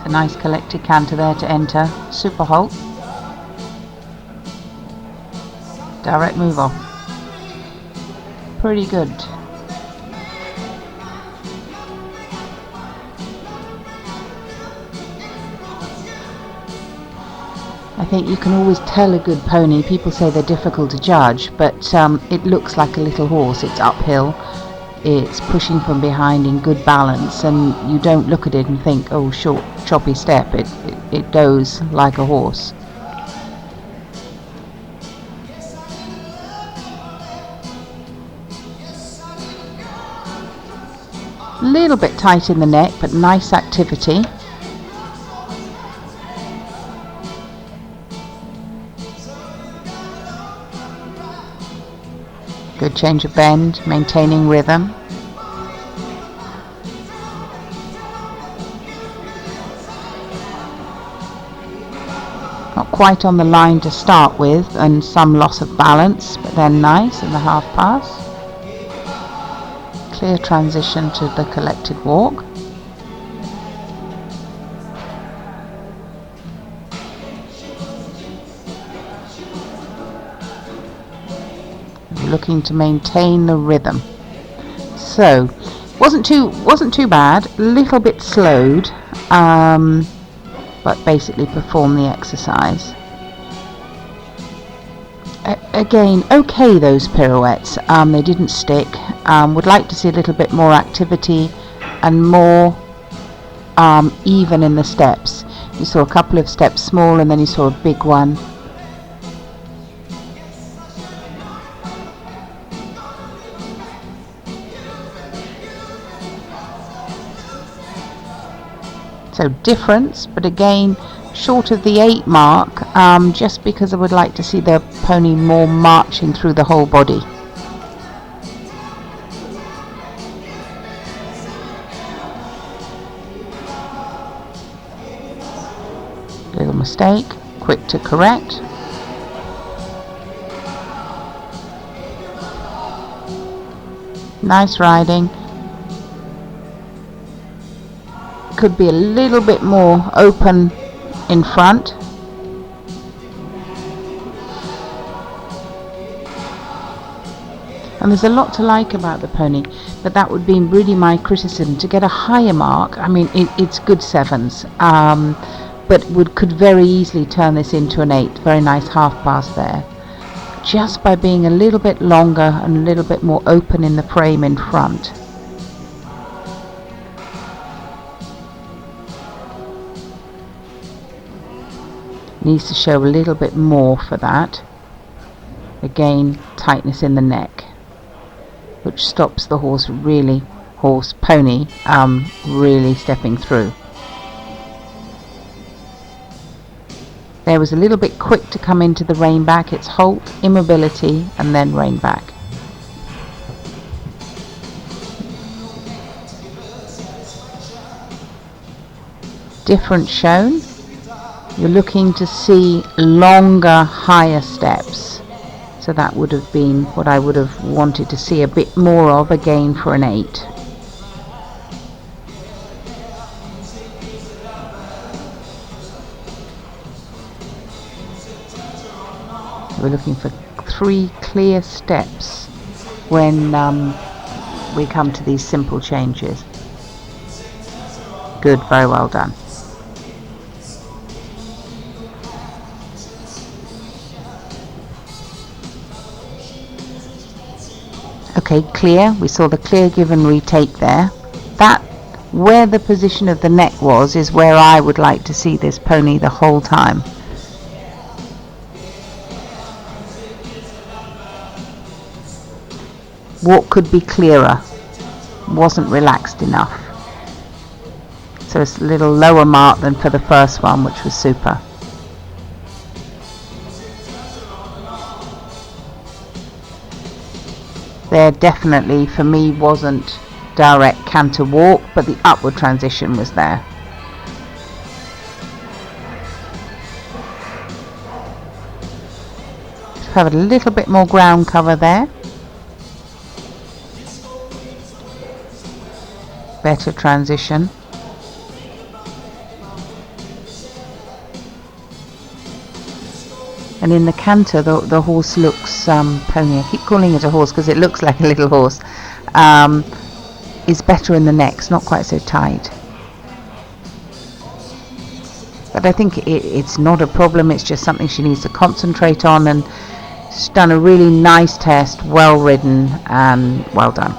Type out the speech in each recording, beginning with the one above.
A nice collected canter there to enter. Super halt. Direct move off. Pretty good. I think you can always tell a good pony. People say they're difficult to judge, but it looks like a little horse. It's uphill, it's pushing from behind in good balance, and you don't look at it and think, oh, short choppy step. It goes like a horse. A little bit tight in the neck, but nice activity. Good change of bend, maintaining rhythm. Not quite on the line to start with, and some loss of balance, but then nice in the half pass. Clear transition to the collected walk. Looking to maintain the rhythm. So wasn't too bad. A little bit slowed, but basically performed the exercise. Again, okay, those pirouettes. They didn't stick. Would like to see a little bit more activity and more even in the steps. You saw a couple of steps small, and then you saw a big one. So difference, but again short of the 8 mark, just because I would like to see the pony more marching through the whole body. Little mistake, quick to correct. Nice riding. Could be a little bit more open in front. And there's a lot to like about the pony, but that would be really my criticism. To get a higher mark, I mean, it's good 7s, but could very easily turn this into an 8. Very nice half pass there, just by being a little bit longer and a little bit more open in the frame in front. Needs to show a little bit more for that. Again, tightness in the neck, which stops the pony really stepping through. There was a little bit quick to come into the rein back. It's halt, immobility, and then rein back. Difference shown. You're looking to see longer, higher steps. So that would have been what I would have wanted to see a bit more of, again for an 8. We're looking for 3 clear steps when we come to these simple changes. Good, very well done. Okay, clear. We saw the clear give and retake there. That, where the position of the neck was, is where I would like to see this pony the whole time. Walk could be clearer. Wasn't relaxed enough. So it's a little lower mark than for the first one, which was super. There definitely, for me, wasn't direct canter walk, but the upward transition was there. Have a little bit more ground cover there. Better transition. and in the canter the horse looks, pony, I keep calling it a horse because it looks like a little horse, is better in the neck, it's not quite so tight. But I think it's not a problem, it's just something she needs to concentrate on, and she's done a really nice test, well ridden, and well done.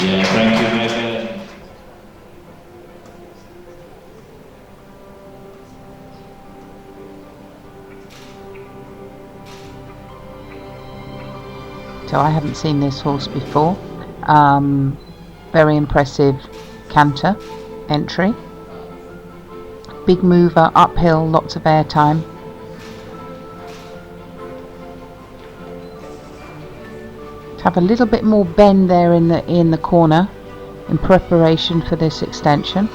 Yeah, thank you, Megan. So I haven't seen this horse before. Very impressive canter entry. Big mover, uphill, lots of air time. Have a little bit more bend there in the corner in preparation for this extension.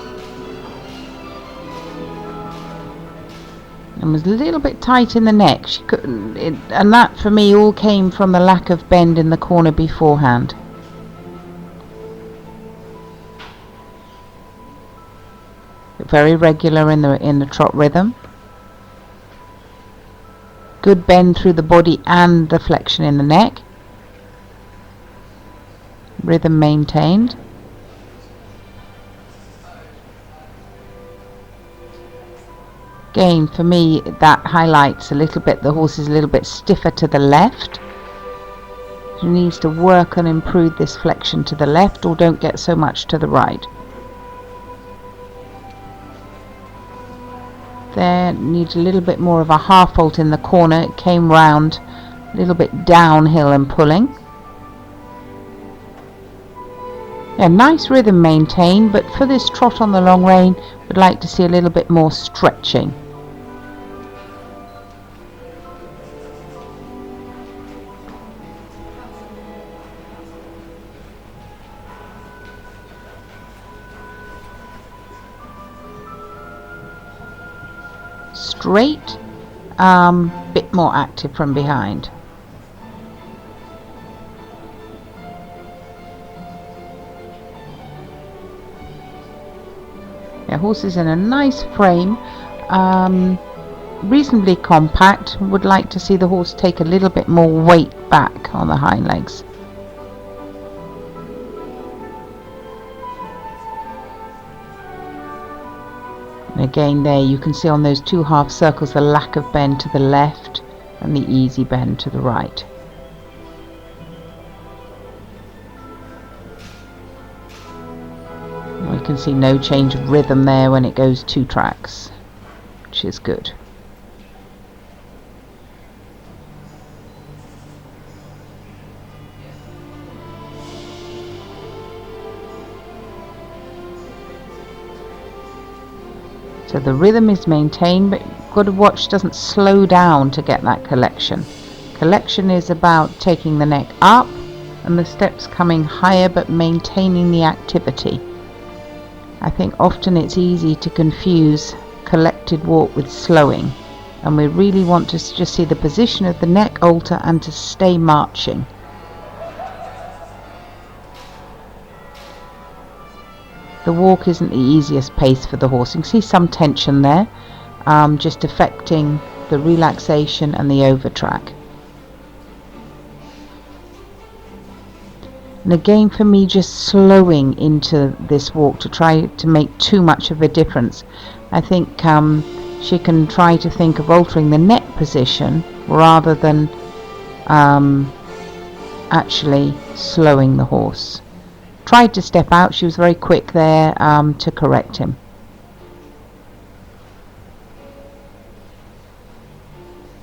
And was a little bit tight in the neck. She couldn't, and that for me all came from the lack of bend in the corner beforehand. Very regular in the trot rhythm. Good bend through the body and the flexion in the neck. Rhythm maintained. Again, for me, that highlights a little bit, the horse is a little bit stiffer to the left. She needs to work and improve this flexion to the left, or don't get so much to the right. There, needs a little bit more of a half vault in the corner. It came round a little bit downhill and pulling. Yeah, nice rhythm maintained, but for this trot on the long rein, would like to see a little bit more stretching. Straight, bit more active from behind. Yeah, horse is in a nice frame, reasonably compact. Would like to see the horse take a little bit more weight back on the hind legs. And again there you can see on those two half circles the lack of bend to the left and the easy bend to the right. We can see no change of rhythm there when it goes two tracks, which is good. So the rhythm is maintained, but you've got to watch doesn't slow down to get that collection. Collection is about taking the neck up and the steps coming higher, but maintaining the activity. I think often it's easy to confuse collected walk with slowing, and we really want to just see the position of the neck alter and to stay marching. The walk isn't the easiest pace for the horse. You can see some tension there, just affecting the relaxation and the overtrack. And again, for me, just slowing into this walk to try to make too much of a difference. I think she can try to think of altering the neck position rather than actually slowing the horse. Tried to step out, she was very quick there to correct him.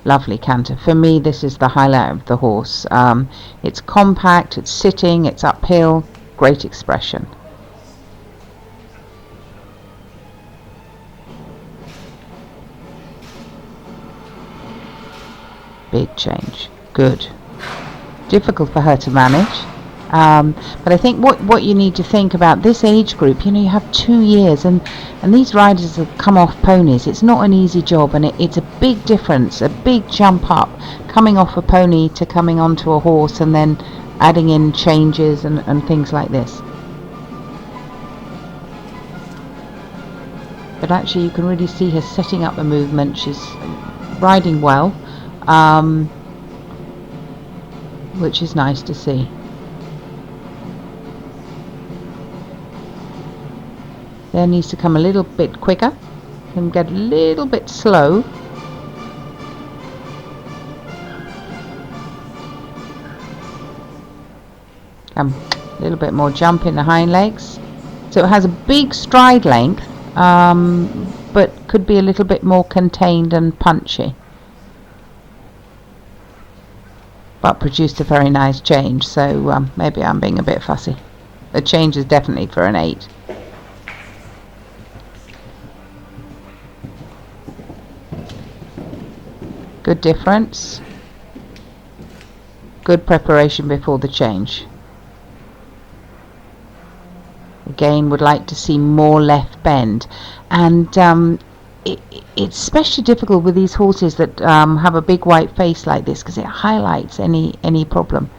Lovely canter. For me, this is the highlight of the horse. It's compact, it's sitting, it's uphill, great expression. Big change. Good. Difficult for her to manage. But I think what you need to think about this age group, you have 2 years, and these riders have come off ponies. It's not an easy job, and it's a big difference, a big jump up, coming off a pony to coming onto a horse and then adding in changes and things like this. But actually you can really see her setting up the movement. She's riding well, which is nice to see. There needs to come a little bit quicker and get a little bit slow. A little bit more jump in the hind legs. So it has a big stride length, but could be a little bit more contained and punchy. But produced a very nice change, so maybe I'm being a bit fussy. The change is definitely for an 8. Good difference. Good preparation before the change. Again, would like to see more left bend, and it's especially difficult with these horses that have a big white face like this, because it highlights any problem.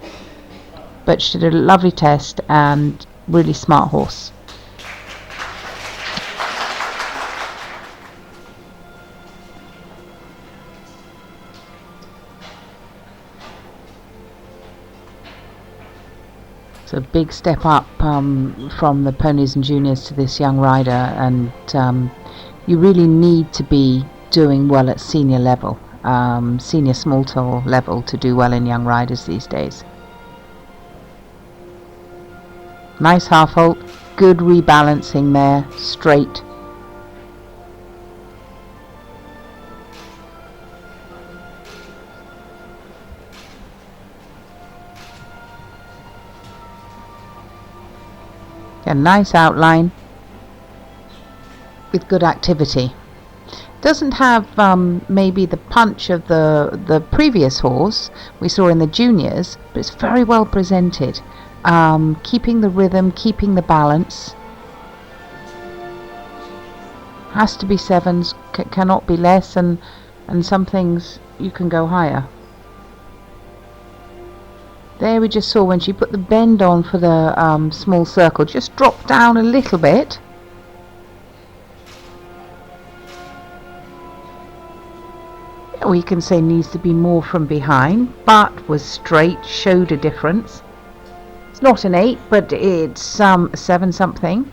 But she did a lovely test, and really smart horse. So a big step up from the Ponies and Juniors to this young rider, and you really need to be doing well at senior level, senior small tour level, to do well in young riders these days. Nice half halt, good rebalancing there, straight. A nice outline with good activity. Doesn't have maybe the punch of the previous horse we saw in the juniors, but it's very well presented, keeping the rhythm, keeping the balance. Has to be 7s, cannot be less, and some things you can go higher. There we just saw when she put the bend on for the small circle, just dropped down a little bit. We can say needs to be more from behind, but was straight, showed a difference. It's not an 8, but it's 7 something.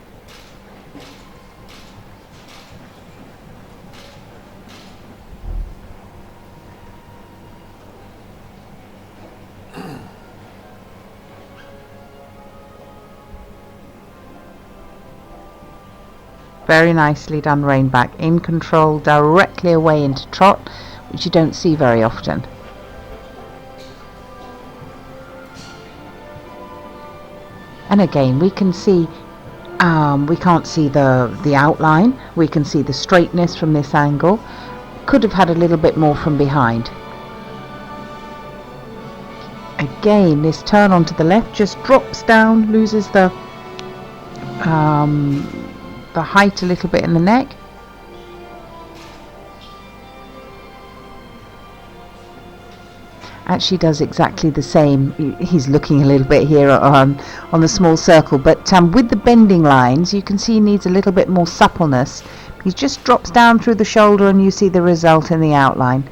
Very nicely done rein back, in control, directly away into trot, which you don't see very often. And again, we can see, we can't see the outline, we can see the straightness from this angle. Could have had a little bit more from behind. Again, this turn onto the left just drops down, loses the height a little bit in the neck. Actually does exactly the same. He's looking a little bit here on the small circle, but with the bending lines you can see he needs a little bit more suppleness. He just drops down through the shoulder and you see the result in the outline.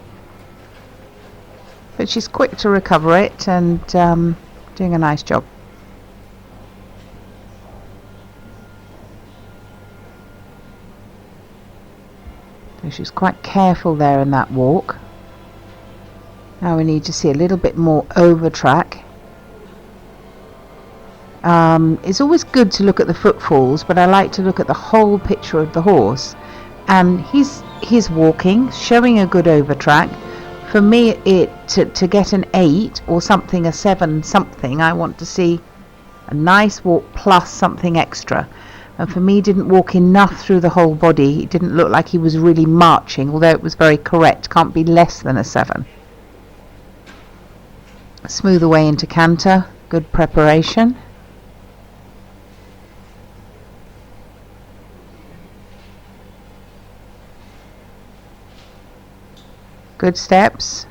But she's quick to recover it and doing a nice job. So she's quite careful there in that walk. Now we need to see a little bit more over track. It's always good to look at the footfalls, but I like to look at the whole picture of the horse. And he's walking, showing a good over track. For me, to get an 8 or something, a 7 something, I want to see a nice walk plus something extra. And for me, didn't walk enough through the whole body. It didn't look like he was really marching, although it was very correct. Can't be less than a 7. Smooth away into canter. Good preparation. Good steps.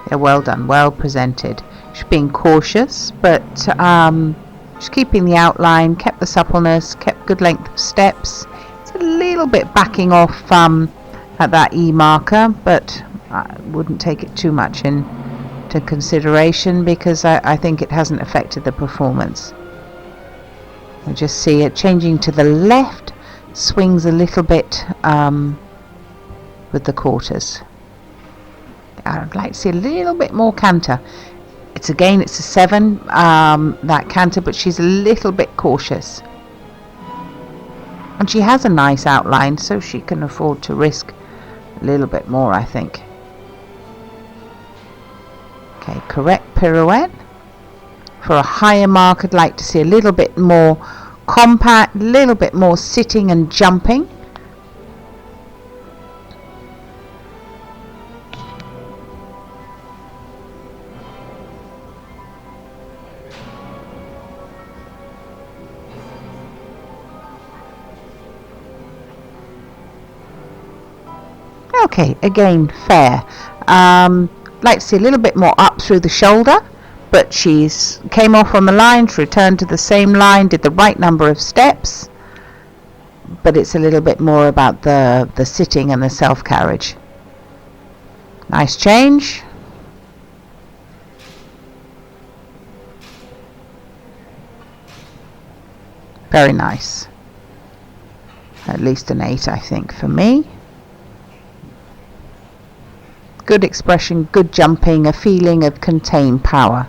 They're well done, well presented. She's being cautious, but Just keeping the outline, kept the suppleness, kept good length of steps. It's a little bit backing off at that E marker, but I wouldn't take it too much into consideration because I think it hasn't affected the performance. I just see it changing to the left, swings a little bit with the quarters. I'd like to see a little bit more canter. It's a 7, that canter, but she's a little bit cautious. And she has a nice outline, so she can afford to risk a little bit more, I think. Okay, correct pirouette. For a higher mark, I'd like to see a little bit more compact, a little bit more sitting and jumping. Okay, again, fair. Like to see a little bit more up through the shoulder, but she's came off on the line, she returned to the same line, did the right number of steps, but it's a little bit more about the sitting and the self-carriage. Nice change. Very nice. At least an 8, I think, for me. Good expression, good jumping, a feeling of contained power.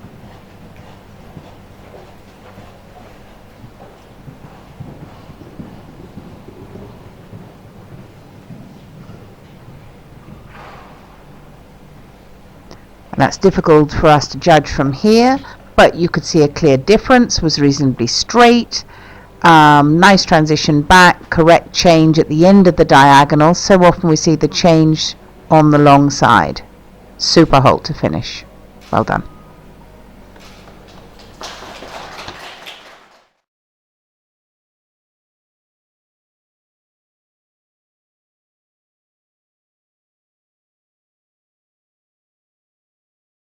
And that's difficult for us to judge from here, but you could see a clear difference, was reasonably straight. Nice transition back, correct change at the end of the diagonal. So often we see the change on the long side. Super halt to finish. Well done.